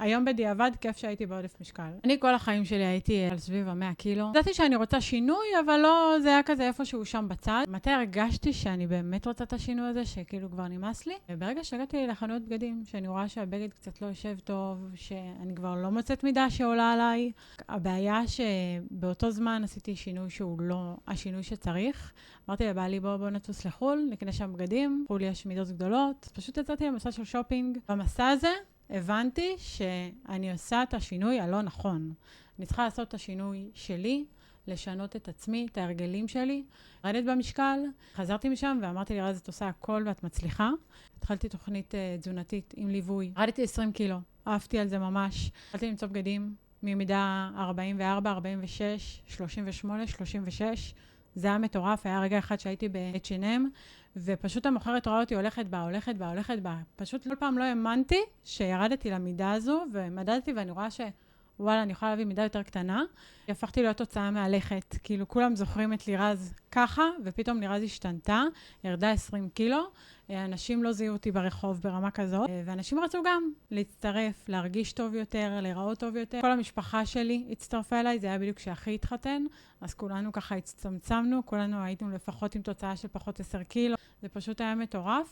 היום בדיעבד כיף שהייתי בעודף משקל. אני כל החיים שלי הייתי על סביב 100 קילו. ידעתי שאני רוצה שינוי, אבל לא, זה היה כזה איפשהו שם בצד. מתי הרגשתי שאני באמת רוצה את השינוי הזה, שכאילו כבר נמאס לי? וברגע שהגעתי לחנות בגדים, שאני רואה שהבגד קצת לא יושב טוב, שאני כבר לא מוצאת מידה שעולה עליי. הבעיה שבאותו זמן עשיתי שינוי שהוא לא השינוי שצריך. אמרתי לבעלי, בוא נטוס לחול, נקנה שם בגדים, חול יש מידות גדולות. פשוט יצאתי למסע של שופינג. במסע הזה הבנתי שאני עושה את השינוי הלא נכון. אני צריכה לעשות את השינוי שלי, לשנות את עצמי, את ההרגלים שלי. רדת במשקל, חזרתי משם ואמרתי לי, רז, את עושה הכל ואת מצליחה. התחלתי תוכנית תזונתית עם ליווי. רדתי 20 קילו, אהבתי על זה ממש. התחלתי למצוא בגדים ממידה 44, 46, 38, 36. זה היה מטורף, היה רגע אחד שהייתי ב-H&M, ופשוט המוכרת ראה אותי הולכת בה. פשוט כל פעם לא האמנתי שירדתי למידה הזו, ומדדתי ואני רואה שוואלה, אני יכולה להביא מידה יותר קטנה. הפכתי להיות תוצאה מהלכת, כאילו כולם זוכרים את לירז ככה, ופתאום לירז השתנתה, ירדה 20 קילו, אנשים לא זיהו אותי ברחוב ברמה כזאת, ואנשים רצו גם להצטרף, להרגיש טוב יותר, להיראות טוב יותר. כל המשפחה שלי הצטרפה אליי, זה היה בדיוק כשאחי התחתן, אז כולנו ככה הצטמצמנו, כולנו היינו לפחות עם תוצאה של פחות 10 קילו, זה פשוט היה מטורף.